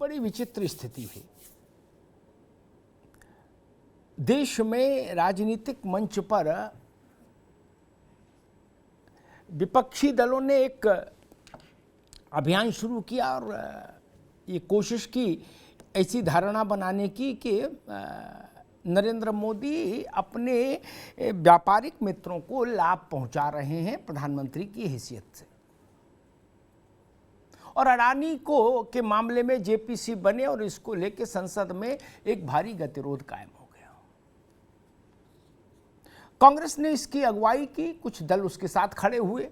बड़ी विचित्र स्थिति है। देश में राजनीतिक मंच पर विपक्षी दलों ने एक अभियान शुरू किया और ये कोशिश की ऐसी धारणा बनाने की कि नरेंद्र मोदी अपने व्यापारिक मित्रों को लाभ पहुंचा रहे हैं प्रधानमंत्री की हैसियत से, और अडानी को के मामले में जेपीसी बने और इसको लेकर संसद में एक भारी गतिरोध कायम हो गया। कांग्रेस ने इसकी अगुवाई की, कुछ दल उसके साथ खड़े हुए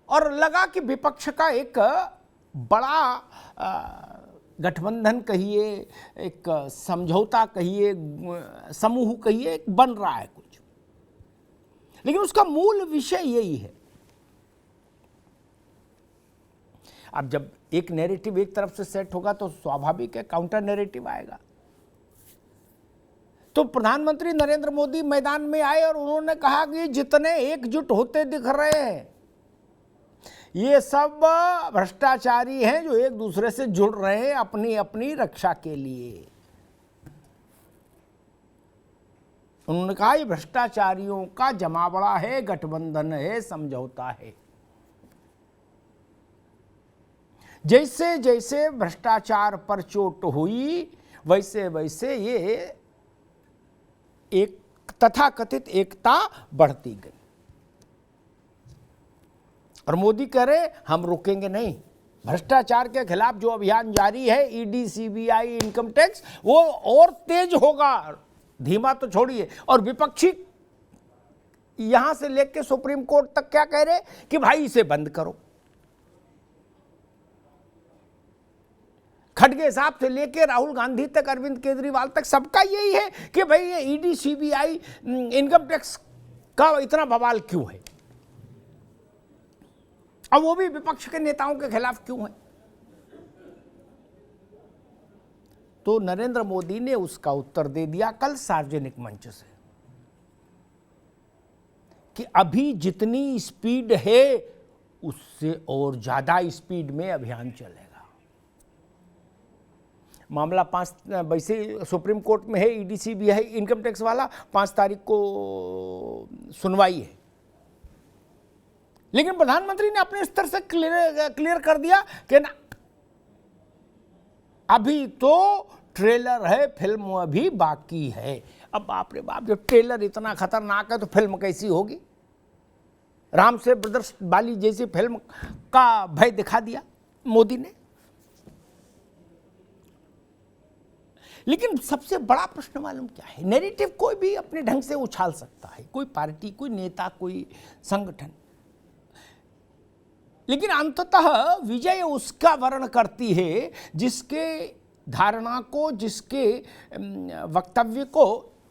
और लगा कि विपक्ष का एक बड़ा गठबंधन कहिए, एक समझौता कहिए, समूह कहिए, एक बन रहा है कुछ। लेकिन उसका मूल विषय यही है। अब जब एक नैरेटिव एक तरफ से सेट होगा तो स्वाभाविक है काउंटर नैरेटिव आएगा। तो प्रधानमंत्री नरेंद्र मोदी मैदान में आए और उन्होंने कहा कि जितने एकजुट होते दिख रहे हैं ये सब भ्रष्टाचारी हैं जो एक दूसरे से जुड़ रहे हैं अपनी अपनी रक्षा के लिए। उन्होंने कहा ये भ्रष्टाचारियों का जमावड़ा है, गठबंधन है, समझौता है। जैसे जैसे भ्रष्टाचार पर चोट हुई वैसे वैसे ये एक तथाकथित एकता बढ़ती गई। और मोदी कह रहे हम रुकेंगे नहीं, भ्रष्टाचार के खिलाफ जो अभियान जारी है, ईडी, सीबीआई, इनकम टैक्स, वो और तेज होगा, धीमा तो छोड़िए। और विपक्षी यहां से लेकर सुप्रीम कोर्ट तक क्या कह रहे कि भाई इसे बंद करो। खड़गे साहब से लेकर राहुल गांधी तक, अरविंद केजरीवाल तक, सबका यही है कि भाई ये ईडी, सीबीआई, इनकम टैक्स का इतना बवाल क्यों है, अब वो भी विपक्ष के नेताओं के खिलाफ क्यों है। तो नरेंद्र मोदी ने उसका उत्तर दे दिया कल सार्वजनिक मंच से कि अभी जितनी स्पीड है उससे और ज्यादा स्पीड में अभियान चलेगा। मामला 5 वैसे सुप्रीम कोर्ट में है, ईडी, सीबीआई, इनकम टैक्स वाला 5 तारीख को सुनवाई है। लेकिन प्रधानमंत्री ने अपने स्तर से क्लियर कर दिया कि ना, अभी तो ट्रेलर है, फिल्म अभी बाकी है। अब बाप रे बाप, जब ट्रेलर इतना खतरनाक है तो फिल्म कैसी होगी। राम से ब्रदर्स वाली जैसी फिल्म का भय दिखा दिया मोदी ने। लेकिन सबसे बड़ा प्रश्न मालूम क्या है, नैरेटिव कोई भी अपने ढंग से उछाल सकता है, कोई पार्टी, कोई नेता, कोई संगठन, लेकिन अंततः विजय उसका वर्ण करती है जिसके धारणा को, जिसके वक्तव्य को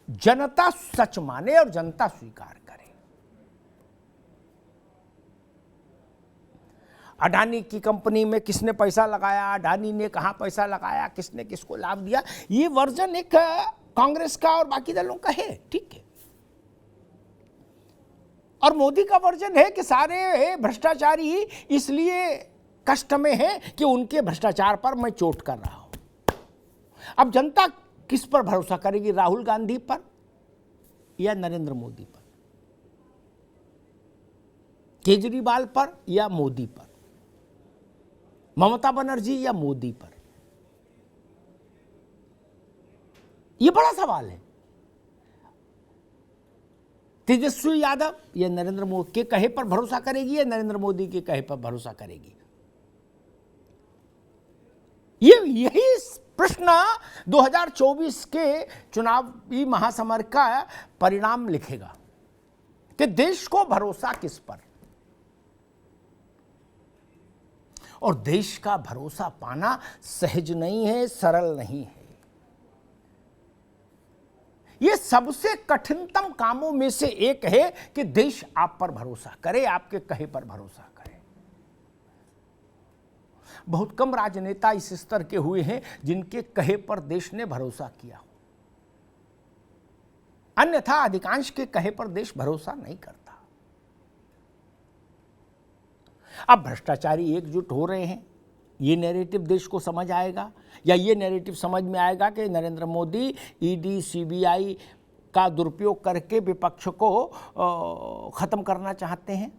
जनता सच माने और जनता स्वीकार करे। अडानी की कंपनी में किसने पैसा लगाया, अडानी ने कहां पैसा लगाया, किसने किसको लाभ दिया, ये वर्जन एक कांग्रेस का और बाकी दलों का है, ठीक है। और मोदी का वर्जन है कि सारे भ्रष्टाचारी इसलिए कष्ट में है कि उनके भ्रष्टाचार पर मैं चोट कर रहा हूं। अब जनता किस पर भरोसा करेगी, राहुल गांधी पर या नरेंद्र मोदी पर, केजरीवाल पर या मोदी पर, ममता बनर्जी या मोदी पर? यह बड़ा सवाल है। तेजस्वी यादव या नरेंद्र मोदी के कहे पर भरोसा करेगी या नरेंद्र मोदी के कहे पर भरोसा करेगी? यही प्रश्न 2024 के चुनावी महासमर का परिणाम लिखेगा कि देश को भरोसा किस पर। और देश का भरोसा पाना सहज नहीं है, सरल नहीं है। यह सबसे कठिनतम कामों में से एक है कि देश आप पर भरोसा करे, आपके कहे पर भरोसा करे। बहुत कम राजनेता इस स्तर के हुए हैं जिनके कहे पर देश ने भरोसा किया हो, अन्यथा अधिकांश के कहे पर देश भरोसा नहीं करता। अब भ्रष्टाचारी एकजुट हो रहे हैं, ये नैरेटिव देश को समझ आएगा, या ये नैरेटिव समझ में आएगा कि नरेंद्र मोदी ईडी सीबीआई का दुरुपयोग करके विपक्ष को ख़त्म करना चाहते हैं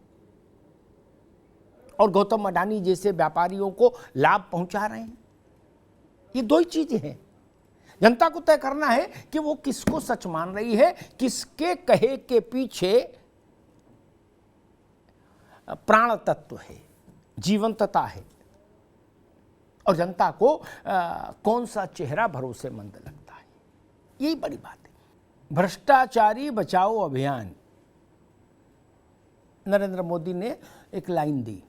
और गौतम अडानी जैसे व्यापारियों को लाभ पहुंचा रहे हैं। ये दो ही चीजें हैं। जनता को तय करना है कि वो किसको सच मान रही है, किसके कहे के पीछे प्राण तत्व है, जीवंतता है, और जनता को कौन सा चेहरा भरोसेमंद लगता है। यही बड़ी बात है। भ्रष्टाचारी बचाओ अभियान, नरेंद्र मोदी ने एक लाइन दी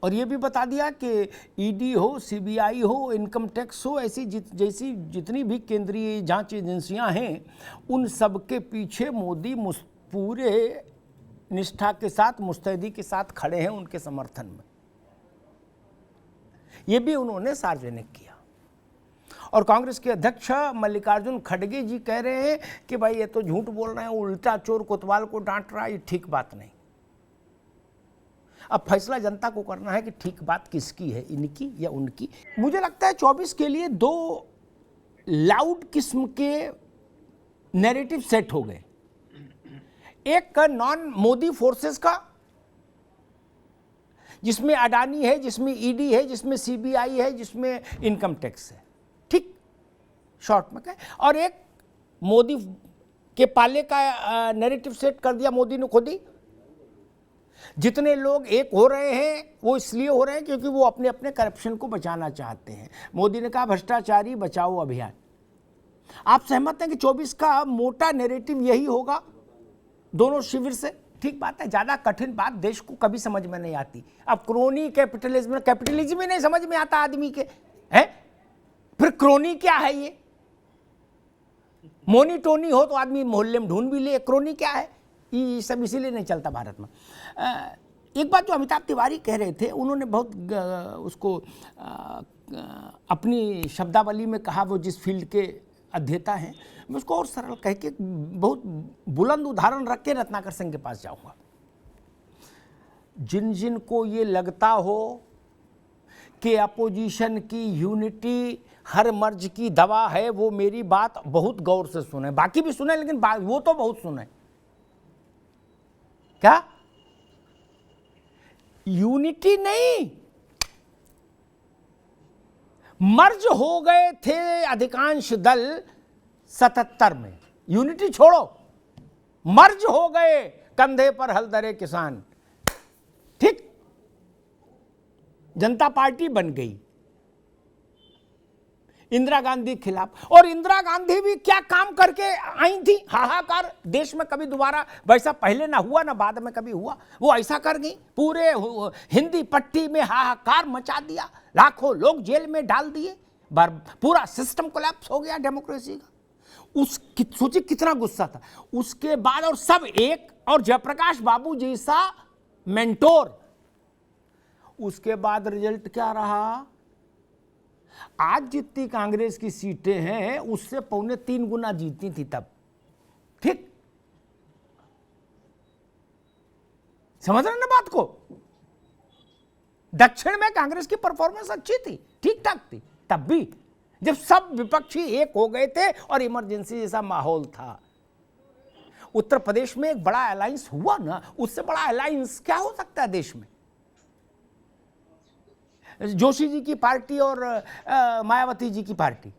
और ये भी बता दिया कि ईडी हो, सीबीआई हो, इनकम टैक्स हो, ऐसी जैसी जितनी भी केंद्रीय जांच एजेंसियां हैं, उन सब के पीछे मोदी पूरे निष्ठा के साथ, मुस्तैदी के साथ खड़े हैं उनके समर्थन में। ये भी उन्होंने सार्वजनिक किया। और कांग्रेस के अध्यक्ष मल्लिकार्जुन खड़गे जी कह रहे हैं कि भाई ये तो झूठ बोल रहे हैं, उल्टा चोर कोतवाल को डांट रहा है, ये ठीक बात नहीं। अब फैसला जनता को करना है कि ठीक बात किसकी है, इनकी या उनकी। मुझे लगता है 24 के लिए दो लाउड किस्म के नैरेटिव सेट हो गए। एक का नॉन मोदी फोर्सेस का, जिसमें अडानी है, जिसमें ईडी है, जिसमें सीबीआई है, जिसमें इनकम टैक्स है, ठीक शॉर्ट में कहें, और एक मोदी के पाले का नैरेटिव सेट कर दिया मोदी ने खुद ही। जितने लोग एक हो रहे हैं वो इसलिए हो रहे हैं क्योंकि वो अपने अपने करप्शन को बचाना चाहते हैं। मोदी ने कहा भ्रष्टाचारी बचाओ अभियान। आप सहमत हैं कि 24 का मोटा नैरेटिव यही होगा दोनों शिविर से? ठीक बात है, ज्यादा कठिन बात देश को कभी समझ में नहीं आती। अब क्रोनी कैपिटलिज्म ही नहीं समझ में आता आदमी के, है फिर क्रोनी क्या है? ये मोनीटोनी हो तो आदमी मोहल्ले में ढूंढ भी ले, क्रोनी क्या है? ये सब इसीलिए नहीं चलता भारत में। एक बात जो अमिताभ तिवारी कह रहे थे, उन्होंने बहुत उसको अपनी शब्दावली में कहा, वो जिस फील्ड के अध्येता हैं, मैं उसको और सरल कह के बहुत बुलंद उदाहरण रख के रत्नाकर सिंह के पास जाऊंगा। जिन जिन को ये लगता हो कि अपोजिशन की यूनिटी हर मर्ज की दवा है, वो मेरी बात बहुत गौर से सुने। बाकी भी सुने लेकिन वो तो बहुत सुने। क्या यूनिटी नहीं, मर्ज हो गए थे अधिकांश दल 77 में। यूनिटी छोड़ो, मर्ज हो गए, कंधे पर हल धरे किसान। ठीक, जनता पार्टी बन गई इंदिरा गांधी के खिलाफ। और इंदिरा गांधी भी क्या काम करके आई थी? हाहाकार देश में कभी दोबारा वैसा पहले ना हुआ ना बाद में कभी हुआ। वो ऐसा कर गई, पूरे हिंदी पट्टी में हाहाकार मचा दिया, लाखों लोग जेल में डाल दिए, पूरा सिस्टम कोलैप्स हो गया डेमोक्रेसी का। सोचिए कितना गुस्सा था उसके बाद। और सब एक, और जयप्रकाश बाबू जैसा मेंटोर। उसके बाद रिजल्ट क्या रहा? आज जितनी कांग्रेस की सीटें हैं उससे 2.25 गुना जीती थी तब। ठीक, समझ रहे ना बात को? दक्षिण में कांग्रेस की परफॉर्मेंस अच्छी थी, ठीक ठाक थी तब भी, जब सब विपक्षी एक हो गए थे और इमरजेंसी जैसा माहौल था। उत्तर प्रदेश में एक बड़ा अलायंस हुआ ना, उससे बड़ा अलायंस क्या हो सकता है देश में? जोशी जी की पार्टी और मायावती जी की पार्टी,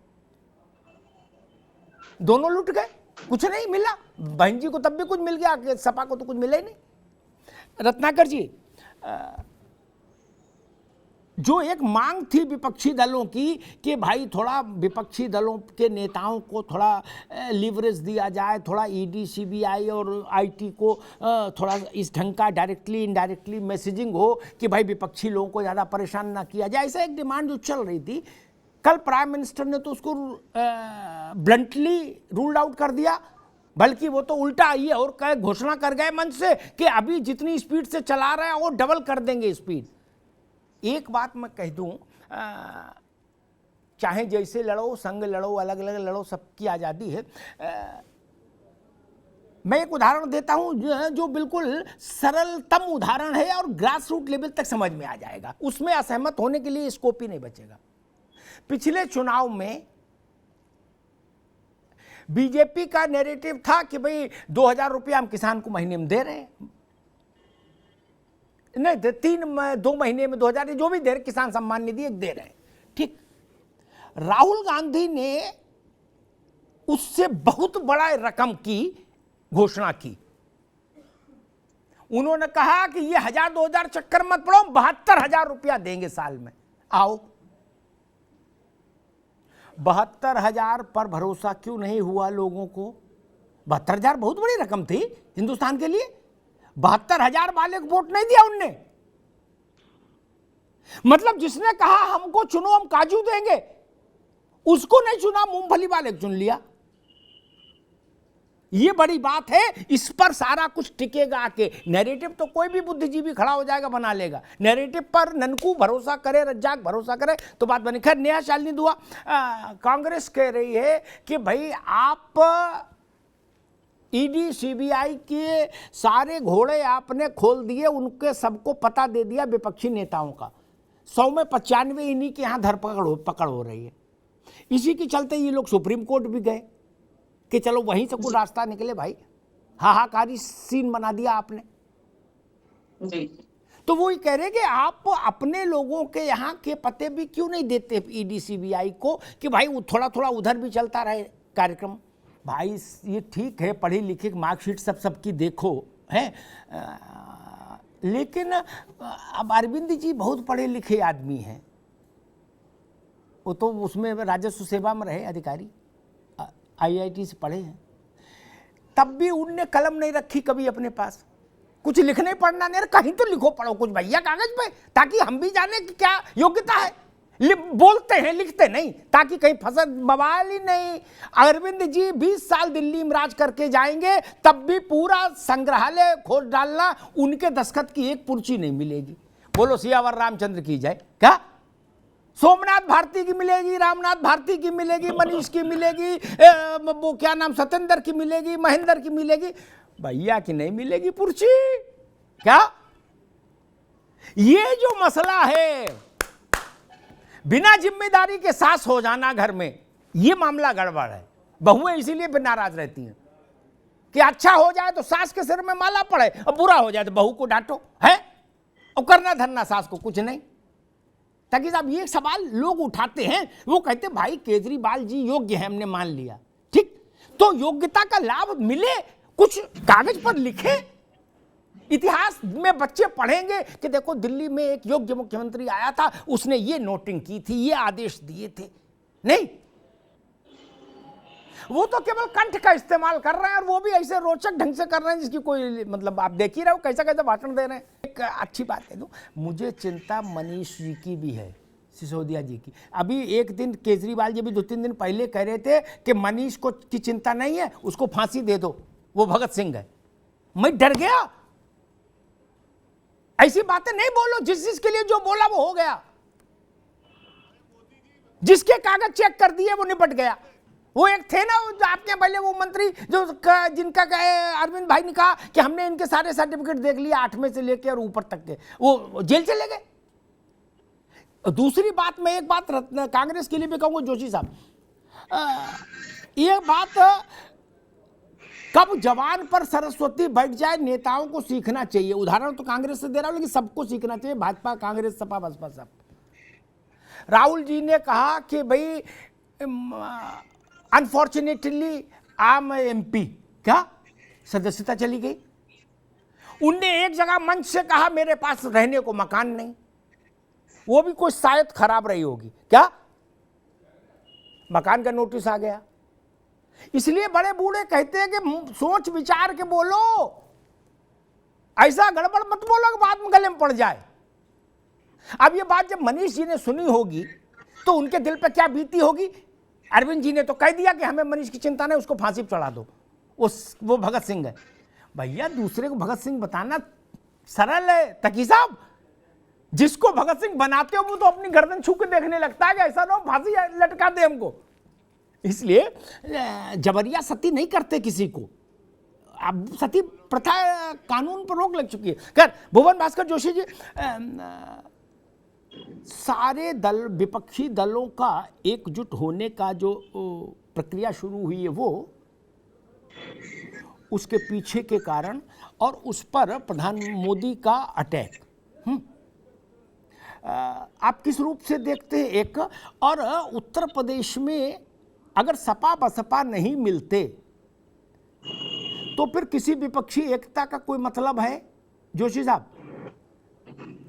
दोनों लुट गए, कुछ नहीं मिला। बहन जी को तब भी कुछ मिल गया, सपा को तो कुछ मिला ही नहीं। रत्नाकर जी, जो एक मांग थी विपक्षी दलों की कि भाई थोड़ा विपक्षी दलों के नेताओं को थोड़ा लीवरेज दिया जाए, थोड़ा ईडी सीबीआई और आईटी को थोड़ा इस ढंग का डायरेक्टली इनडायरेक्टली मैसेजिंग हो कि भाई विपक्षी लोगों को ज़्यादा परेशान ना किया जाए, ऐसा एक डिमांड जो चल रही थी। कल प्राइम मिनिस्टर ने तो उसको ब्लंटली रूल्ड आउट कर दिया, बल्कि वो तो उल्टा ये और घोषणा कर गए मंच से कि अभी जितनी स्पीड से चला रहे हैं वो डबल कर देंगे स्पीड। एक बात मैं कह दूं, चाहे जैसे लड़ो, संग लड़ो, अलग अलग लड़ो, सबकी आज़ादी है। मैं एक उदाहरण देता हूं जो बिल्कुल सरलतम उदाहरण है और ग्रास रूट लेवल तक समझ में आ जाएगा, उसमें असहमत होने के लिए स्कोप ही नहीं बचेगा। पिछले चुनाव में बीजेपी का नैरेटिव था कि भाई 2000 रुपया हम किसान को महीने में दे रहे हैं, नहीं 2 महीने में 2000, जो भी दे रहे, किसान सम्मान निधि दे रहे हैं, ठीक। राहुल गांधी ने उससे बहुत बड़ा रकम की घोषणा की। उन्होंने कहा कि ये 1000-2000 चक्कर मत पड़ो, 72,000 रुपया देंगे साल में। आओ, 72,000 पर भरोसा क्यों नहीं हुआ लोगों को? 72,000 बहुत बड़ी रकम थी हिंदुस्तान के लिए। 72,000 वाले को वोट नहीं दिया उनने। मतलब जिसने कहा हमको चुनो हम काजू देंगे, उसको नहीं चुना, मूंगफली वाले को चुन लिया। ये बड़ी बात है, इस पर सारा कुछ टिकेगा आके। नैरेटिव तो कोई भी बुद्धिजीवी खड़ा हो जाएगा, बना लेगा। नैरेटिव पर ननकू भरोसा करे, रज्जाक भरोसा करे तो बात बनी। खैर, नया शालिनी दुआ कांग्रेस कह रही है कि भाई आप ईडी सीबीआई के सारे घोड़े आपने खोल दिए, उनके सबको पता दे दिया विपक्षी नेताओं का। 100 में 95 इन्हीं के यहाँ धरपकड़ हो रही है। इसी के चलते ये लोग सुप्रीम कोर्ट भी गए कि चलो वहीं से कुछ रास्ता निकले। भाई हाहाकारी सीन बना दिया आपने जी। तो वो ये कह रहे कि आप अपने लोगों के यहाँ के पते भी क्यों नहीं देते ईडी सीबीआई को कि भाई थोड़ा थोड़ा उधर भी चलता रहे कार्यक्रम। भाई ये ठीक है, पढ़ी लिखी मार्कशीट सबकी देखो है, लेकिन अब अरविंद जी बहुत पढ़े लिखे आदमी हैं। वो तो उसमें राजस्व सेवा में रहे अधिकारी, आईआईटी से पढ़े हैं, तब भी उनने कलम नहीं रखी कभी अपने पास। कुछ लिखने पढ़ना नहीं, कहीं तो लिखो पढ़ो कुछ भैया कागज पे, ताकि हम भी जाने कि क्या योग्यता है। बोलते हैं, लिखते नहीं, ताकि कहीं फसल बवाल ही नहीं। अरविंद जी 20 साल दिल्ली में राज करके जाएंगे, तब भी पूरा संग्रहालय खोज डालना, उनके दस्तखत की एक पर्ची नहीं मिलेगी। बोलो सियावर रामचंद्र की जय। क्या सोमनाथ भारती की मिलेगी, रामनाथ भारती की मिलेगी, मनीष की मिलेगी, वो क्या नाम सत्येंद्र की मिलेगी, महेंद्र की मिलेगी, भैया की नहीं मिलेगी पर्ची। क्या ये जो मसला है, बिना जिम्मेदारी के सास हो जाना घर में, ये मामला गड़बड़ है। बहुएं इसीलिए फिर नाराज रहती हैं कि अच्छा हो जाए तो सास के सिर में माला पड़े, और बुरा हो जाए तो बहू को डांटो है, और करना धरना सास को कुछ नहीं। ताकि साहब ये सवाल लोग उठाते हैं, वो कहते भाई केजरीवाल जी योग्य है, हमने मान लिया, ठीक, तो योग्यता का लाभ मिले, कुछ कागज पर लिखे। इतिहास में बच्चे पढ़ेंगे कि देखो दिल्ली में एक योग्य मुख्यमंत्री आया था, उसने ये नोटिंग की थी, ये आदेश दिए थे। नहीं, वो तो केवल कंठ का इस्तेमाल कर रहे हैं, और वो भी ऐसे रोचक ढंग से कर रहे हैं जिसकी कोई मतलब, आप देख ही रहे हो कैसा कैसा भाषण दे रहे हैं। एक अच्छी बात कह दूं, मुझे चिंता मनीष जी की भी है, सिसोदिया जी की। अभी एक दिन केजरीवाल जी भी 2-3 दिन पहले कह रहे थे कि मनीष को की चिंता नहीं है, उसको फांसी दे दो, वो भगत सिंह है। मैं डर गया, ऐसी बातें नहीं बोलो। जिसके लिए जो बोला वो हो गया, जिसके कागज चेक कर दिए वो निपट गया। वो एक थे ना आपके पहले वो मंत्री जो जिनका अरविंद भाई ने कहा कि हमने इनके सारे सर्टिफिकेट देख लिए 8वें से लेकर और ऊपर तक के, वो जेल चले गए। दूसरी बात, मैं एक बात कांग्रेस के लिए भी कहूंगा, जोशी साहब, ये बात कब जवान पर सरस्वती बैठ जाए, नेताओं को सीखना चाहिए। उदाहरण तो कांग्रेस से दे रहा हूं, लेकिन सबको सीखना चाहिए, भाजपा कांग्रेस सपा बसपा सब। राहुल जी ने कहा कि भाई अनफॉर्चुनेटली आम एमपी, क्या सदस्यता चली गई। उनने एक जगह मंच से कहा मेरे पास रहने को मकान नहीं, वो भी कोई शायद खराब रही होगी, क्या मकान का नोटिस आ गया। इसलिए बड़े बूढ़े कहते हैं कि सोच विचार के बोलो, ऐसा गड़बड़ मत बोलो कि बाद में गले में पड़ जाए। अब ये बात जब मनीष जी ने सुनी होगी तो उनके दिल पे क्या बीती होगी। अरविंद जी ने तो कह दिया कि हमें मनीष की चिंता नहीं, उसको फांसी पर चढ़ा दो, वो भगत सिंह है। भैया दूसरे को भगत सिंह बताना सरल है तकी साहब, जिसको भगत सिंह बनाते हो वो तो अपनी गर्दन छू के देखने लगता है कि ऐसा ना हो फांसी लटका दे हमको। इसलिए जबरिया सती नहीं करते किसी को, अब सती प्रथा कानून पर रोक लग चुकी है। खैर, भुवन भास्कर जोशी जी, सारे दल, विपक्षी दलों का एकजुट होने का जो प्रक्रिया शुरू हुई है, वो उसके पीछे के कारण और उस पर प्रधान मोदी का अटैक, आप किस रूप से देखते हैं? एक और उत्तर प्रदेश में अगर सपा बसपा नहीं मिलते तो फिर किसी विपक्षी एकता का कोई मतलब है? जोशी साहब,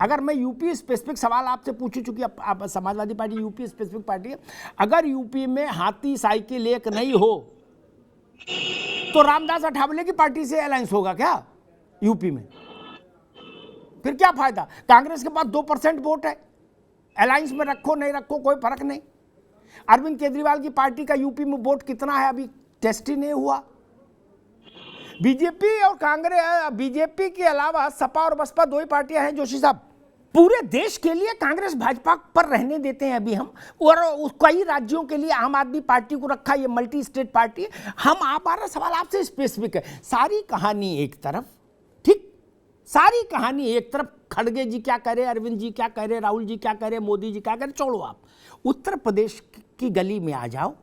अगर मैं यूपी स्पेसिफिक सवाल आपसे पूछूं, चूंकि आप Samajwadi party UP specific party है, अगर यूपी में हाथी साइकिल एक नहीं हो तो रामदास अठावले की पार्टी से अलायंस होगा क्या यूपी में? फिर क्या फायदा? कांग्रेस के पास 2% वोट है, अलायंस में रखो नहीं रखो कोई फर्क नहीं। अरविंद केजरीवाल की पार्टी का यूपी में वोट कितना है अभी टेस्ट ही नहीं हुआ। बीजेपी और कांग्रेस, बीजेपी के अलावा सपा और बसपा दो ही पार्टियां हैं जोशी साहब। पूरे देश के लिए कांग्रेस भाजपा पर रहने देते हैं अभी हम, और कई राज्यों के लिए आम आदमी पार्टी को रखा, ये मल्टी स्टेट पार्टी है। हम, हमारा सवाल आपसे स्पेसिफिक है। सारी कहानी एक तरफ, ठीक, सारी कहानी एक तरफ, खड़गे जी क्या कह रहे, अरविंद जी क्या कह रहे, राहुल जी क्या कह रहे, मोदी जी क्या कह रहे, छोड़ो आप। उत्तर प्रदेश की गली में आ जाओ,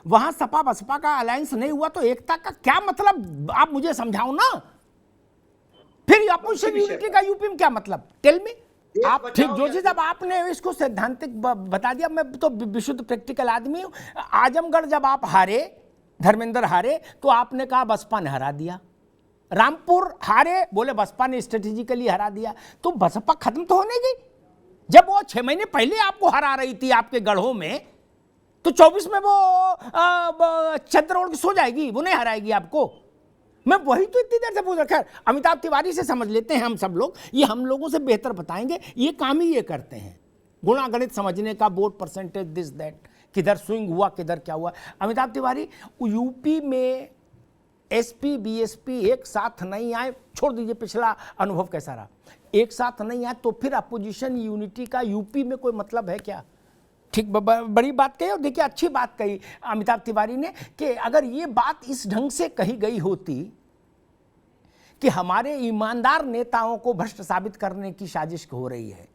वहां सपा बसपा का अलायंस नहीं हुआ तो एकता का क्या मतलब? आप मुझे समझाओ ना। फिर अपोजिशन यूनिटी का यूपी में क्या मतलब? Tell me. आप ठीक जोशी साहब, आपने इसको सैद्धांतिक बता दिया। मैं तो विशुद्ध प्रैक्टिकल आदमी हूं। आजमगढ़ जब आप हारे, धर्मेंद्र हारे, तो आपने कहा बसपा ने हरा दिया। रामपुर हारे, बोले बसपा ने स्ट्रेटेजिकली हरा दिया। तो बसपा खत्म तो होने गई। जब वो 6 महीने पहले आपको हरा रही थी आपके गढ़ों में, तो 24 में वो चद्र ओढ़ के सो जाएगी, वो नहीं हराएगी आपको। मैं वही तो इतनी देर से पूछ रखा है। अमिताभ तिवारी से समझ लेते हैं हम सब लोग, ये हम लोगों से बेहतर बताएंगे। ये काम ही ये करते हैं, गुणा गणित समझने का, वोट परसेंटेज, दिस दैट, किधर स्विंग हुआ, किधर क्या हुआ। अमिताभ तिवारी, यूपी में एसपी बीएसपी एक साथ नहीं आए, छोड़ दीजिए पिछला अनुभव कैसा रहा, एक साथ नहीं आए तो फिर अपोजिशन यूनिटी का यूपी में कोई मतलब है क्या? ठीक, बड़ी बात कही। और देखिए, अच्छी बात कही अमिताभ तिवारी ने कि अगर ये बात इस ढंग से कही गई होती कि हमारे ईमानदार नेताओं को भ्रष्ट साबित करने की साजिश हो रही है,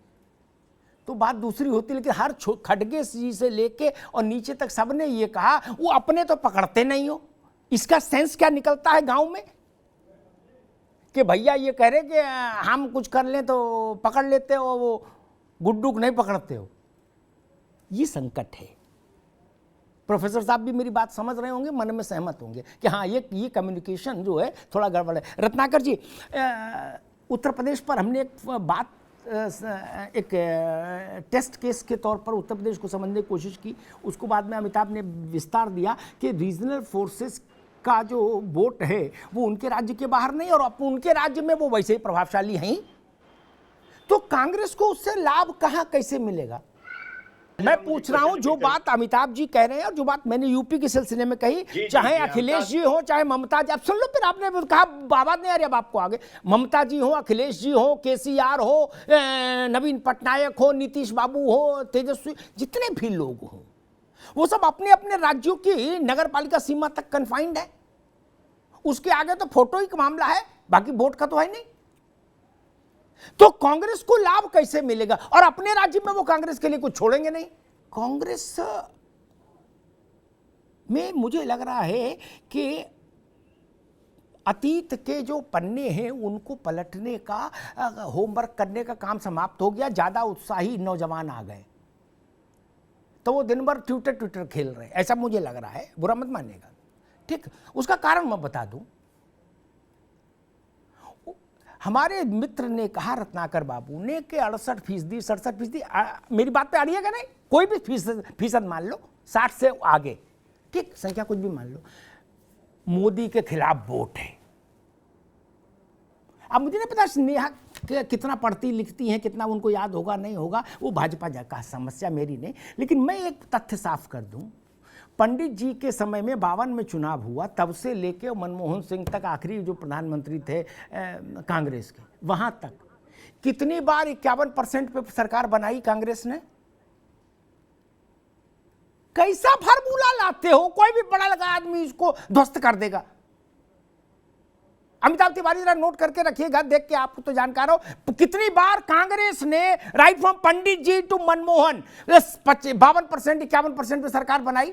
तो बात दूसरी होती। लेकिन हर खड़गे जी से लेके और नीचे तक सबने ये कहा, वो अपने तो पकड़ते नहीं हो। इसका सेंस क्या निकलता है गांव में कि भैया ये कह रहे कि हम कुछ कर लें तो पकड़ लेते हो, वो गुड्डू को नहीं पकड़ते हो। ये संकट है। प्रोफेसर साहब भी मेरी बात समझ रहे होंगे, मन में सहमत होंगे कि हाँ, ये कम्युनिकेशन जो है थोड़ा गड़बड़ है। रत्नाकर जी, उत्तर प्रदेश पर हमने एक बात, एक टेस्ट केस के तौर पर उत्तर प्रदेश को समझने की कोशिश की। उसको बाद में अमिताभ ने विस्तार दिया कि रीजनल फोर्सेस का जो वोट है वो उनके राज्य के बाहर नहीं, और उनके राज्य में वो वैसे ही प्रभावशाली हैं। तो कांग्रेस को उससे लाभ कहाँ कैसे मिलेगा? मैं पूछ रहा हूं, जो बात अमिताभ जी कह रहे हैं और जो बात मैंने यूपी के सिलसिले में कही, चाहे अखिलेश जी हो, चाहे ममता जी, अब सुन लो। फिर आपने कहा बाबा ने, अरे अब आपको आगे, ममता जी हो, अखिलेश जी हो, केसीआर हो, नवीन पटनायक हो, नीतीश बाबू हो, तेजस्वी, जितने भी लोग हो, वो सब अपने अपने राज्यों की नगर पालिका सीमा तक कन्फाइंड है। उसके आगे तो फोटो ही का मामला है, बाकी वोट का तो है नहीं। तो कांग्रेस को लाभ कैसे मिलेगा? और अपने राज्य में वो कांग्रेस के लिए कुछ छोड़ेंगे नहीं। कांग्रेस में मुझे लग रहा है कि अतीत के जो पन्ने हैं उनको पलटने का, होमवर्क करने का काम समाप्त हो गया। ज्यादा उत्साही नौजवान आ गए, तो वो दिन भर ट्विटर खेल रहे हैं, ऐसा मुझे लग रहा है। बुरा मत मानिएगा, ठीक। उसका कारण मैं बता दूं। हमारे मित्र ने कहा, रत्नाकर बाबू ने, कि 68%, 67%, मेरी बात पे अड़िएगा नहीं, कोई भी फीसद मान लो, 60 से आगे, ठीक, संख्या कुछ भी मान लो, मोदी के खिलाफ वोट है। अब मुझे नहीं पता स्नेहा कितना पढ़ती लिखती हैं, कितना उनको याद होगा नहीं होगा, वो भाजपा का समस्या मेरी नहीं। लेकिन मैं एक तथ्य साफ कर दूं, पंडित जी के समय में 52 में चुनाव हुआ, तब से लेके मनमोहन सिंह तक, आखिरी जो प्रधानमंत्री थे कांग्रेस के, वहां तक कितनी बार 51% पे सरकार बनाई कांग्रेस ने? कैसा फार्मूला लाते हो? कोई भी बड़ा लगा आदमी इसको ध्वस्त कर देगा। अमिताभ तिवारी जरा नोट करके रखिएगा, देख के आपको तो जानकार हो कितनी बार कांग्रेस ने right from Pandit ji to Manmohan 52% 51% पे सरकार बनाई।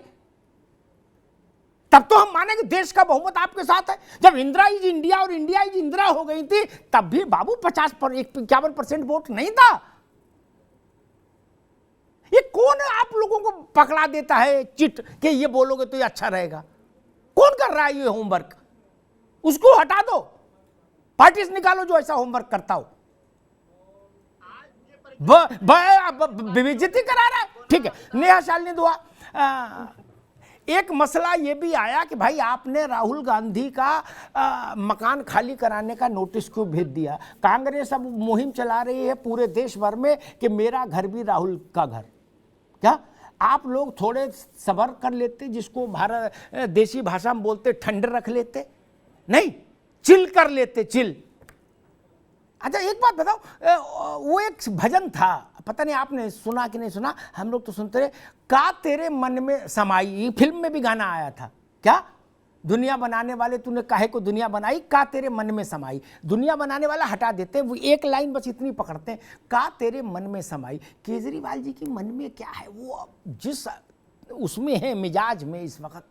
तब तो हम माने कि देश का बहुमत आपके साथ है। जब इंदिरा इज इंडिया और इंडिया इज इंदिरा हो गई थी तब भी बाबू 51% वोट नहीं था। ये कौन आप लोगों को पकड़ा देता है चिट कि ये बोलोगे तो ये अच्छा रहेगा? कौन कर रहा है ये होमवर्क? उसको हटा दो, पार्टी से निकालो जो ऐसा होमवर्क करता हो। बेइज्जती करा रहा है। ठीक है, नेहा शालिनी दुआ। एक मसला ये भी आया कि भाई आपने राहुल गांधी का मकान खाली कराने का नोटिस क्यों भेज दिया? कांग्रेस अब मुहिम चला रही है पूरे देश भर में कि मेरा घर भी राहुल का घर। क्या आप लोग थोड़े सब्र कर लेते, जिसको भारत देसी भाषा में बोलते ठंड रख लेते, नहीं चिल कर लेते, चिल। अच्छा एक बात बताओ, वो एक भजन था, पता नहीं आपने सुना कि नहीं सुना, हम लोग तो सुनते रहे, का तेरे मन में समाई, फिल्म में भी गाना आया था। क्या दुनिया बनाने वाले तूने काहे को दुनिया बनाई, का तेरे मन में समाई। दुनिया बनाने वाला हटा देते हैं, वो एक लाइन बस इतनी पकड़ते हैं, का तेरे मन में समाई। केजरीवाल जी की मन में क्या है, वो जिस उसमें है मिजाज में इस वक्त,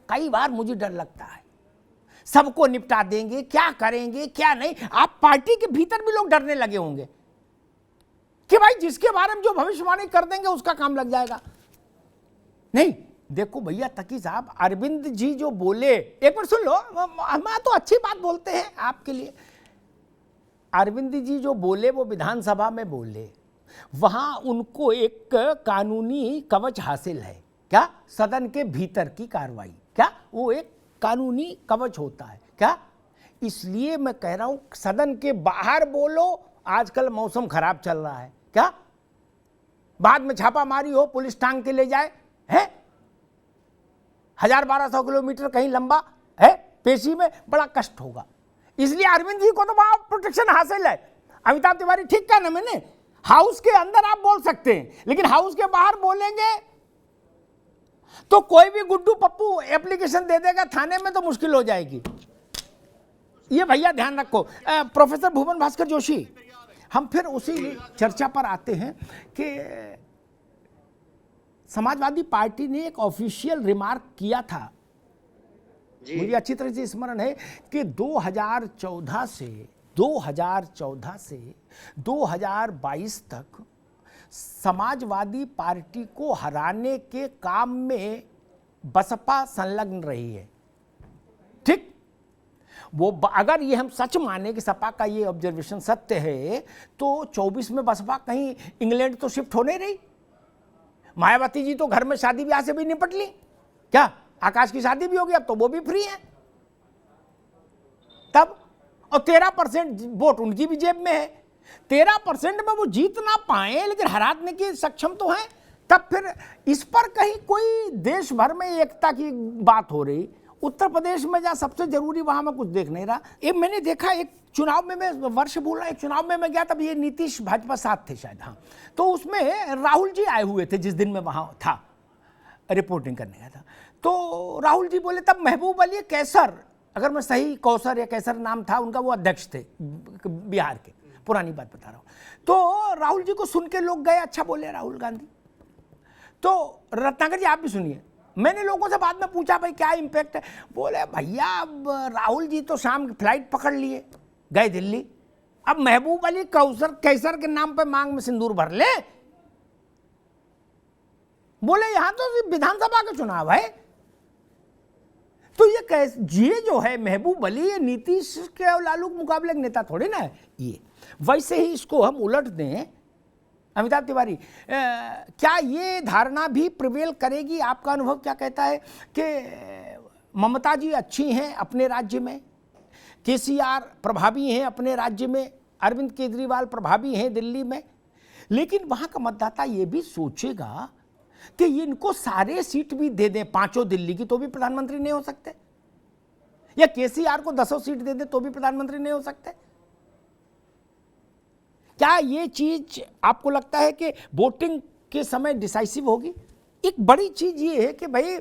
कई बार मुझे डर लगता है सबको निपटा देंगे, क्या करेंगे क्या नहीं। आप पार्टी के भीतर भी लोग डरने लगे होंगे कि भाई जिसके बारे में जो भविष्यवाणी कर देंगे उसका काम लग जाएगा। नहीं देखो भैया तकी साहब, अरविंद जी जो बोले, एक बार सुन लो, हम तो अच्छी बात बोलते हैं आपके लिए। अरविंद जी जो बोले वो विधानसभा में बोले, वहां उनको एक कानूनी कवच हासिल है। क्या सदन के भीतर की कार्रवाई, क्या वो एक कानूनी कवच होता है क्या? इसलिए मैं कह रहा हूं सदन के बाहर बोलो। आजकल मौसम खराब चल रहा है, क्या बाद में छापामारी हो, पुलिस टांग के ले जाए, है 1000-1200 किलोमीटर कहीं लंबा है, पेशी में बड़ा कष्ट होगा। इसलिए अरविंद जी को तो वहां प्रोटेक्शन हासिल है। अमिताभ तिवारी ठीक कहा ना मैंने, हाउस के अंदर आप बोल सकते हैं, लेकिन हाउस के बाहर बोलेंगे तो कोई भी गुड्डू पप्पू एप्लीकेशन दे देगा थाने में, तो मुश्किल हो जाएगी। ये भैया ध्यान रखो। प्रोफेसर भुवन भास्कर जोशी, हम फिर उसी चर्चा पर आते हैं कि समाजवादी पार्टी ने एक ऑफिशियल रिमार्क किया था, मुझे अच्छी तरह से स्मरण है कि 2014 से 2022 तक समाजवादी पार्टी को हराने के काम में बसपा संलग्न रही है। ठीक, वो अगर ये हम सच माने कि सपा का ये ऑब्जर्वेशन सत्य है तो 24 में बसपा कहीं इंग्लैंड तो शिफ्ट होने रही। मायावती जी तो घर में शादी ब्याह से भी निपट ली, क्या आकाश की शादी भी होगी, अब तो वो भी फ्री है तब। और 13% वोट उनकी भी जेब में है। 13% में वो जीत ना पाए लेकिन हराने के सक्षम तो हैं। तब फिर इस पर कहीं कोई देश भर में एकता की बात हो रही। उत्तर प्रदेश में जहाँ सबसे जरूरी वहां मैं कुछ देख नहीं रहा। एक मैंने देखा, एक चुनाव में, मैं वर्ष बोल रहा, एक चुनाव में मैं गया, तब ये नीतीश भाजपा साथ थे शायद, हाँ, तो उसमें राहुल जी आए हुए थे जिस दिन मैं वहां था, रिपोर्टिंग करने गया था। तो राहुल जी बोले, तब महबूब अली कैसर, अगर मैं सही, कौसर या कैसर नाम था उनका, वो अध्यक्ष थे बिहार के, पुरानी बात बता रहा हूँ। तो राहुल जी को सुन के लोग गए, अच्छा बोले राहुल गांधी। तो रत्नाकर जी आप भी सुनिए, मैंने लोगों से बाद में पूछा भाई क्या इम्पैक्ट है, बोले भैया अब राहुल जी तो शाम की फ्लाइट पकड़ लिए, गए दिल्ली, अब महबूब अली कैसर के नाम पे मांग में सिंदूर भर ले। बोले यहां तो विधानसभा का चुनाव है। तो ये जो है महबूब अली, ये नीतीश के और लालू के मुकाबले के नेता थोड़े ना है ये। वैसे ही इसको हम उलट दें, अमिताभ तिवारी, क्या ये धारणा भी प्रिवेल करेगी? आपका अनुभव क्या कहता है कि ममता जी अच्छी हैं अपने राज्य में, केसीआर प्रभावी हैं अपने राज्य में, अरविंद केजरीवाल प्रभावी हैं दिल्ली में, लेकिन वहां का मतदाता ये भी सोचेगा कि इनको सारे सीट भी दे दें, 5 दिल्ली की, तो भी प्रधानमंत्री नहीं हो सकते, या केसीआर को 10 सीट दे दे तो भी प्रधानमंत्री नहीं हो सकते। क्या ये चीज आपको लगता है कि वोटिंग के समय डिसाइसिव होगी? एक बड़ी चीज ये है कि भाई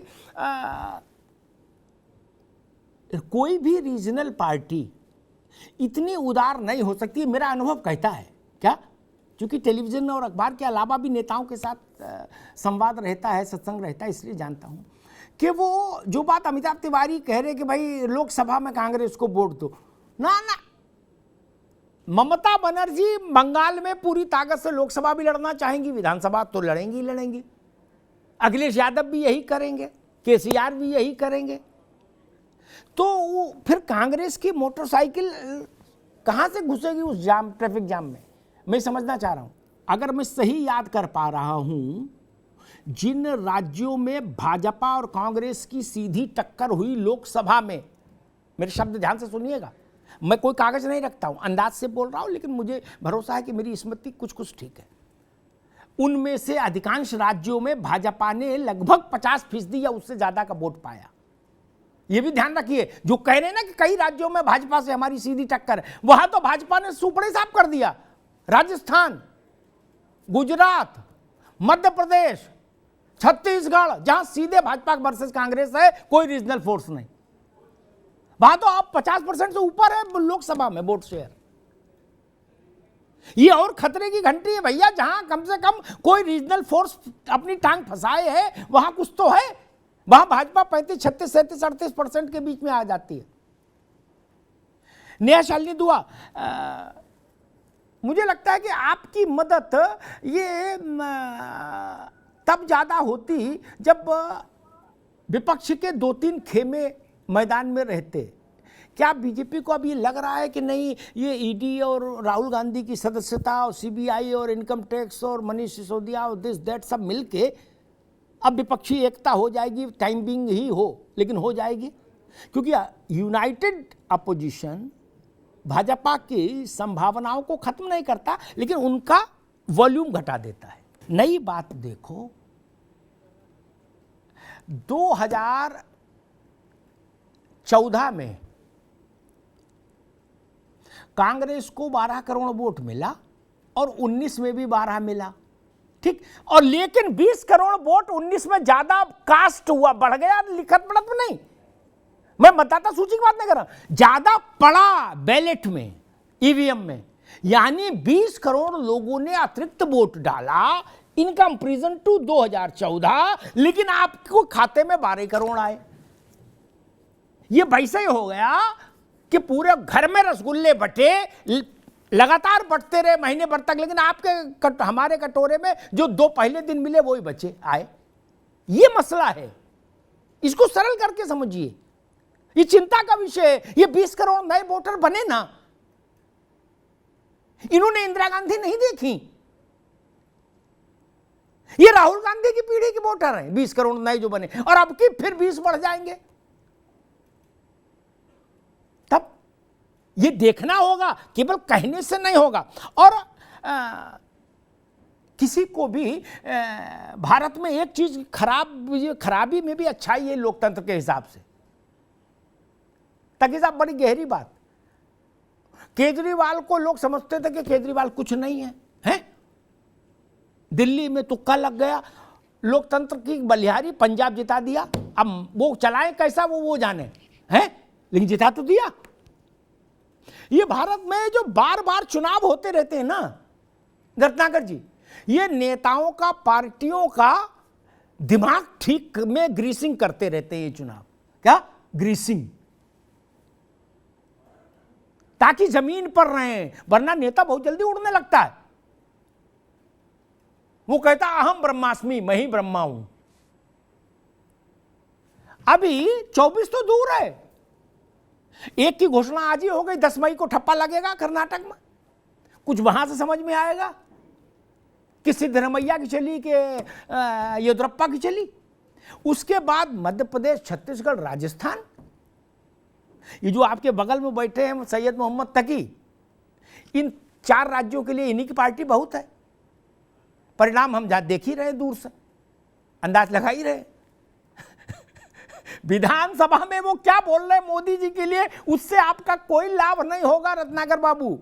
कोई भी रीजनल पार्टी इतनी उदार नहीं हो सकती, मेरा अनुभव कहता है। क्या? क्योंकि टेलीविजन और अखबार के अलावा भी नेताओं के साथ संवाद रहता है, सत्संग रहता है, इसलिए जानता हूं कि वो जो बात अमिताभ तिवारी कह रहे कि भाई लोकसभा में कांग्रेस को वोट दो, ना ना, ममता बनर्जी बंगाल में पूरी ताकत से लोकसभा भी लड़ना चाहेंगी, विधानसभा तो लड़ेंगी लड़ेंगी, अखिलेश यादव भी यही करेंगे, केसीआर भी यही करेंगे। तो फिर कांग्रेस की मोटरसाइकिल कहां से घुसेगी उस जाम, ट्रैफिक जाम में? मैं समझना चाह रहा हूं। अगर मैं सही याद कर पा रहा हूं, जिन राज्यों में भाजपा और कांग्रेस की सीधी टक्कर हुई लोकसभा में, मेरे शब्द ध्यान से सुनिएगा, मैं कोई कागज नहीं रखता हूं, अंदाज से बोल रहा हूं, लेकिन मुझे भरोसा है कि मेरी स्मृति कुछ कुछ ठीक है। उनमें से अधिकांश राज्यों में भाजपा ने लगभग 50% या उससे ज्यादा का वोट पाया। यह भी ध्यान रखिए, जो कह रहे हैं ना कि कई राज्यों में भाजपा से हमारी सीधी टक्कर है, वहां तो भाजपा ने सुपड़े साफ कर दिया। राजस्थान, गुजरात, मध्य प्रदेश, छत्तीसगढ़, जहां सीधे भाजपा वर्सेस कांग्रेस है, कोई रीजनल फोर्स नहीं, वहां तो आप 50% से ऊपर है लोकसभा में वोट शेयर। ये और खतरे की घंटी है भैया, जहां कम से कम कोई रीजनल फोर्स अपनी टांग फंसाए है, वहां कुछ तो है। वहां भाजपा 35, 36, 37, 38% के बीच में आ जाती है। नेहा शालिनी दुआ, मुझे लगता है कि आपकी मदद ये तब ज्यादा होती जब विपक्ष के 2-3 खेमे मैदान में रहते। क्या बीजेपी को अब ये लग रहा है कि नहीं, ये ईडी और राहुल गांधी की सदस्यता और सीबीआई और इनकम टैक्स और मनीष सिसोदिया और दिस दैट सब मिलके अब विपक्षी एकता हो जाएगी, टाइम बिंग ही हो, लेकिन हो जाएगी, क्योंकि यूनाइटेड अपोजिशन भाजपा की संभावनाओं को खत्म नहीं करता, लेकिन उनका वॉल्यूम घटा देता है। नई बात देखो, 2014 में कांग्रेस को 12 करोड़ वोट मिला और 19 में भी 12 मिला, ठीक, और लेकिन 20 करोड़ वोट 19 में ज्यादा कास्ट हुआ, बढ़ गया, लिखत पढ़त में नहीं, मैं मतदाता सूची की बात नहीं कर रहा, ज्यादा पड़ा बैलेट में, ईवीएम में, यानी 20 करोड़ लोगों ने अतिरिक्त वोट डाला इन कंपेरिजन टू 2014, लेकिन आपको खाते में 12 करोड़ आए। ये वैसे ही हो गया कि पूरे घर में रसगुल्ले बटे, लगातार बटते रहे महीने भर तक, लेकिन आपके हमारे कटोरे में जो 2 पहले दिन मिले वही बचे आए। ये मसला है, इसको सरल करके समझिए, ये चिंता का विषय है। ये 20 करोड़ नए वोटर बने ना, इन्होंने इंदिरा गांधी नहीं देखी, ये राहुल गांधी की पीढ़ी के वोटर हैं 20 करोड़ नए जो बने, और अब की फिर 20 बढ़ जाएंगे। तब ये देखना होगा, केवल कहने से नहीं होगा। और किसी को भी भारत में एक चीज खराबी में भी अच्छाई है लोकतंत्र के हिसाब से। ताकि साहब, बड़ी गहरी बात, केजरीवाल को लोग समझते थे कि केजरीवाल कुछ नहीं है, हैं? दिल्ली में तुक्का लग गया, लोकतंत्र की बलिहारी, पंजाब जिता दिया। अब वो चलाए कैसा वो जाने, हैं? लेकिन जिता तो दिया। ये भारत में जो बार बार चुनाव होते रहते हैं ना रत्नाकर जी, ये नेताओं का, पार्टियों का दिमाग ठीक में ग्रीसिंग करते रहते हैं। ये चुनाव क्या ग्रीसिंग, ताकि जमीन पर रहें, वरना नेता बहुत जल्दी उड़ने लगता है। वो कहता अहम ब्रह्मास्मि, मैं ही ब्रह्मा हूं। अभी 24 तो दूर है, एक की घोषणा आज ही हो गई, 10 मई को ठप्पा लगेगा कर्नाटक में। कुछ वहां से समझ में आएगा कि सिद्धरमैया की चली कि येदियुरप्पा की चली। उसके बाद मध्य प्रदेश, छत्तीसगढ़, राजस्थान, ये जो आपके बगल में बैठे हैं सैयद मोहम्मद तकी, इन 4 राज्यों के लिए इन्हीं की पार्टी बहुत है। परिणाम हम देख ही रहे, दूर से अंदाज लगा ही रहे। विधानसभा में वो क्या बोल रहे हैं मोदी जी के लिए, उससे आपका कोई लाभ नहीं होगा रत्नाकर बाबू।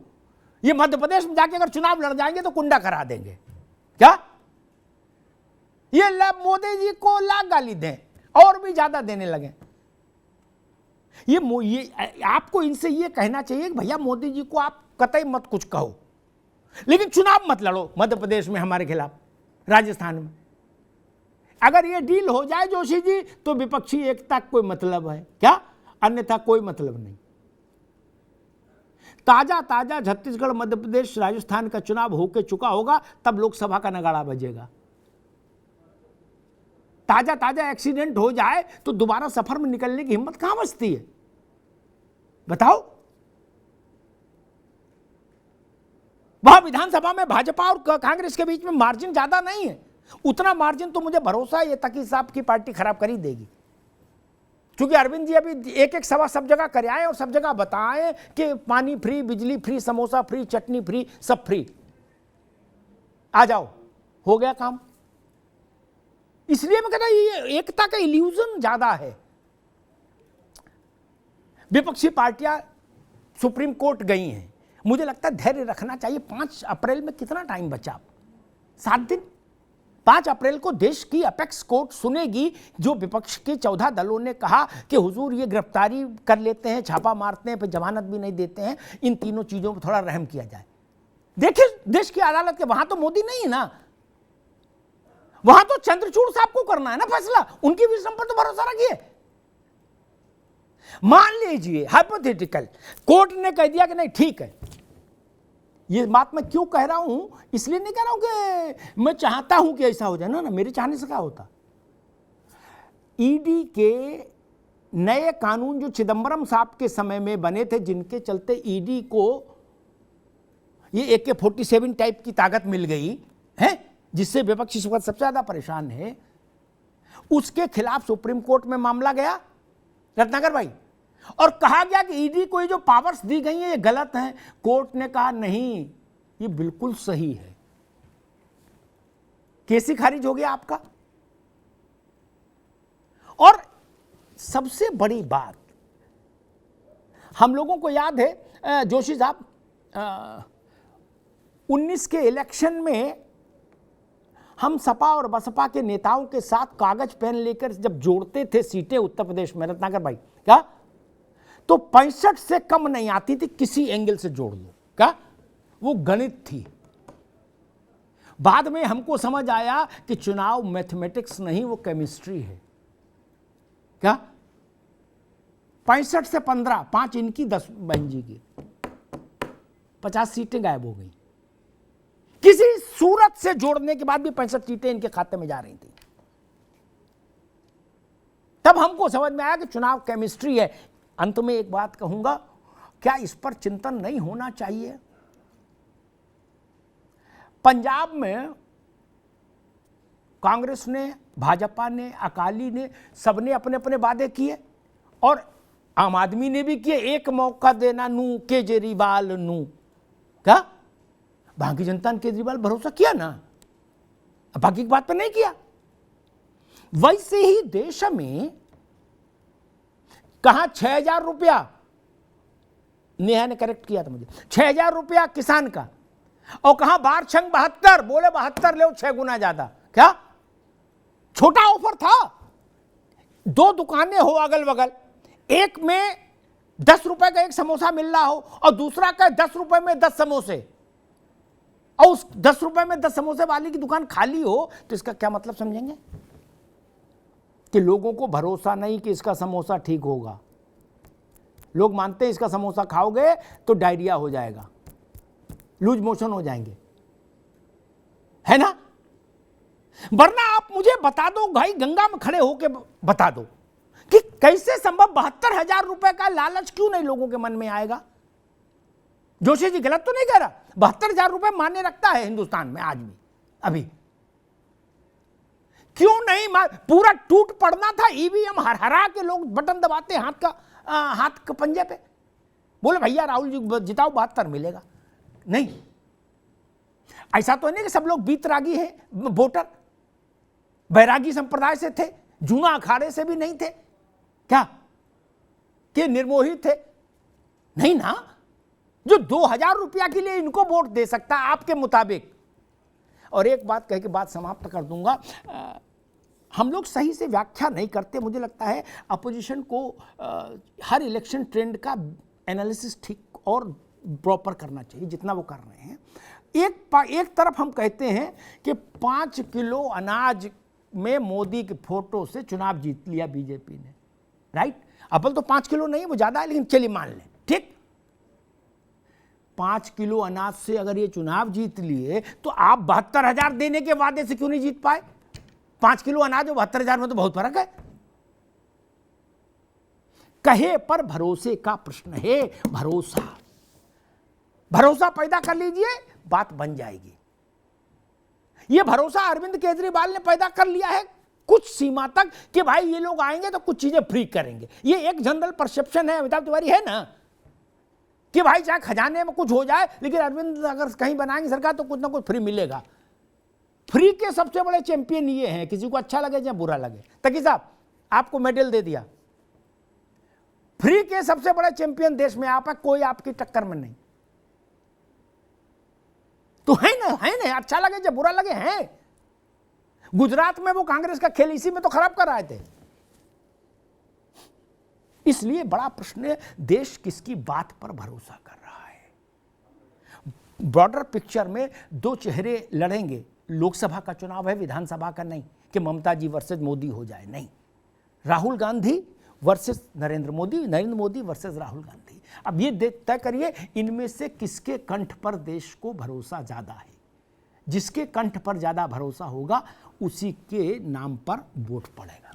ये मध्य प्रदेश में जाके अगर चुनाव लड़ जाएंगे तो कुंडा करा देंगे। क्या ये मोदी जी को लाख गाली दें और भी ज्यादा देने लगे। ये आपको इनसे ये कहना चाहिए कि भैया मोदी जी को आप कतई मत कुछ कहो, लेकिन चुनाव मत लड़ो मध्य प्रदेश में हमारे खिलाफ, राजस्थान में। अगर ये डील हो जाए जोशी जी तो विपक्षी एकता का कोई मतलब है क्या? अन्यथा कोई मतलब नहीं। ताजा ताजा छत्तीसगढ़, मध्य प्रदेश, राजस्थान का चुनाव होके चुका होगा, तब लोकसभा का नगाड़ा बजेगा। ताजा ताजा एक्सीडेंट हो जाए तो दोबारा सफर में निकलने की हिम्मत कहां बचती है, बताओ? वहां विधानसभा में भाजपा और कांग्रेस के बीच में मार्जिन ज्यादा नहीं है। उतना मार्जिन तो मुझे भरोसा है ये तकी साहब की पार्टी खराब कर ही देगी, क्योंकि अरविंद जी अभी एक एक सभा सब जगह कर आए और सब जगह बताएं कि पानी फ्री, बिजली फ्री, समोसा फ्री, चटनी फ्री, सब फ्री, आ जाओ, हो गया काम। इसलिए मैं कहता हूं ये एकता का इल्यूजन ज्यादा है। विपक्षी पार्टियां सुप्रीम कोर्ट गई हैं, मुझे लगता है धैर्य रखना चाहिए। 5 अप्रैल में कितना टाइम बचा? 7 दिन। 5 अप्रैल को देश की अपेक्स कोर्ट सुनेगी जो विपक्ष के 14 दलों ने कहा कि हुजूर ये गिरफ्तारी कर लेते हैं, छापा मारते हैं, फिर जमानत भी नहीं देते हैं, इन तीनों चीजों पर थोड़ा रहम किया जाए। देखिए देश की अदालत के वहां तो मोदी नहीं है ना, वहां तो चंद्रचूड़ साहब को करना है ना फैसला, उनकी विजडम पर तो भरोसा रखिए। मान लीजिए हाइपोथेटिकल कोर्ट ने कह दिया कि नहीं ठीक है, ये बात मैं क्यों कह रहा हूं, इसलिए नहीं कह रहा हूं कि मैं चाहता हूं कि ऐसा हो जाए ना, मेरे चाहने से क्या होता। ईडी के नए कानून जो चिदंबरम साहब के समय में बने थे, जिनके चलते ईडी को ये AK-47 टाइप की ताकत मिल गई है, जिससे विपक्ष इस वक्त सबसे ज्यादा परेशान है, उसके खिलाफ सुप्रीम कोर्ट में मामला गया रत्नाकर भाई, और कहा गया कि ईडी को ये जो पावर्स दी गई हैं ये गलत हैं। कोर्ट ने कहा नहीं, ये बिल्कुल सही है, केस ही खारिज हो गया आपका। और सबसे बड़ी बात, हम लोगों को याद है जोशी साहब 19 के इलेक्शन में हम सपा और बसपा के नेताओं के साथ कागज पेन लेकर जब जोड़ते थे सीटें उत्तर प्रदेश में, रत्नाकर भाई, क्या तो 65 से कम नहीं आती थी, किसी एंगल से जोड़ लो, क्या वो गणित थी। बाद में हमको समझ आया कि चुनाव मैथमेटिक्स नहीं, वो केमिस्ट्री है। क्या 65 से 15, 5 इनकी 10 बहन जी की, 50 सीटें गायब हो गई। किसी सूरत से जोड़ने के बाद भी 65 सीटें इनके खाते में जा रही थी। तब हमको समझ में आया कि चुनाव केमिस्ट्री है। अंत में एक बात कहूंगा, क्या इस पर चिंतन नहीं होना चाहिए? पंजाब में कांग्रेस ने, भाजपा ने, अकाली ने, सबने अपने अपने वादे किए और आम आदमी ने भी किए। एक मौका देना नू केजरीवाल नू, क्या बाकी जनता ने केजरीवाल भरोसा किया ना, बाकी की बात पर नहीं किया। वैसे ही देश में कहां 6,000 रुपया, नेहा ने करेक्ट किया था मुझे, 6,000 रुपया किसान का, और कहां बार छंग 72, बोले 72 ले 6 गुना ज्यादा। क्या छोटा ऑफर था, 2 दुकानें हो अगल बगल, एक में 10 रुपए का एक समोसा मिल रहा हो और दूसरा का 10 रुपए में 10 समोसे, और उस 10 रुपए में 10 समोसे वाली की दुकान खाली हो, तो इसका क्या मतलब समझेंगे? कि लोगों को भरोसा नहीं कि इसका समोसा ठीक होगा। लोग मानते हैं इसका समोसा खाओगे तो डायरिया हो जाएगा, लूज मोशन हो जाएंगे, है ना? वरना आप मुझे बता दो भाई, गंगा में खड़े होके बता दो कि कैसे संभव 72,000 रुपए का लालच क्यों नहीं लोगों के मन में आएगा? जोशी जी गलत तो नहीं कह रहा, 72,000 रुपए मान्य रखता है हिंदुस्तान में आज भी। अभी क्यों नहीं पूरा टूट पड़ना था, ईवीएम हरा के लोग बटन दबाते हाथ के पंजे पे, बोले भैया राहुल जी जिताओ 72 मिलेगा। नहीं, ऐसा तो नहीं कि सब लोग बीतरागी हैं वोटर, बैरागी संप्रदाय से थे, जूना अखाड़े से भी नहीं थे, क्या कि निर्मोही थे? नहीं ना, जो 2,000 रुपया के लिए इनको वोट दे सकता है आपके मुताबिक। और एक बात कह के बात समाप्त कर दूंगा, हम लोग सही से व्याख्या नहीं करते। मुझे लगता है अपोजिशन को हर इलेक्शन ट्रेंड का एनालिसिस ठीक और प्रॉपर करना चाहिए जितना वो कर रहे हैं। एक तरफ हम कहते हैं कि 5 किलो अनाज में मोदी की फोटो से चुनाव जीत लिया बीजेपी ने, राइट। अब तो 5 किलो नहीं, वो ज़्यादा है, लेकिन चलिए मान लें, ठीक। 5 किलो अनाज से अगर ये चुनाव जीत लिए तो आप 72,000 देने के वादे से क्यों नहीं जीत पाए? 5 किलो अनाज और 72,000 में तो बहुत फर्क है। कहे पर भरोसे का प्रश्न है। भरोसा पैदा कर लीजिए, बात बन जाएगी। यह भरोसा अरविंद केजरीवाल ने पैदा कर लिया है कुछ सीमा तक कि भाई ये लोग आएंगे तो कुछ चीजें फ्री करेंगे। ये एक जनरल परसेप्शन है अमिताभ तिवारी, है ना, कि भाई चाहे खजाने में कुछ हो जाए लेकिन अरविंद अगर कहीं बनाएंगे सरकार तो कुछ ना कुछ फ्री मिलेगा। फ्री के सबसे बड़े चैंपियन ये हैं, किसी को अच्छा लगे या बुरा लगे। तकी साहब आपको मेडल दे दिया। फ्री के सबसे बड़े चैंपियन देश में आप है, कोई आपकी टक्कर में नहीं। तो है ना, अच्छा लगे या बुरा लगे, हैं। गुजरात में वो कांग्रेस का खेल इसी में तो खराब कर रहे थे। इसलिए बड़ा प्रश्न है, देश किसकी बात पर भरोसा कर रहा है। ब्रॉडर पिक्चर में 2 चेहरे लड़ेंगे। लोकसभा का चुनाव है, विधानसभा का नहीं कि ममता जी वर्सेस मोदी हो जाए, नहीं। Rahul Gandhi versus Narendra Modi versus Rahul Gandhi. अब ये तय करिए इनमें से किसके कंठ पर देश को भरोसा ज्यादा है। जिसके कंठ पर ज्यादा भरोसा होगा उसी के नाम पर वोट पड़ेगा।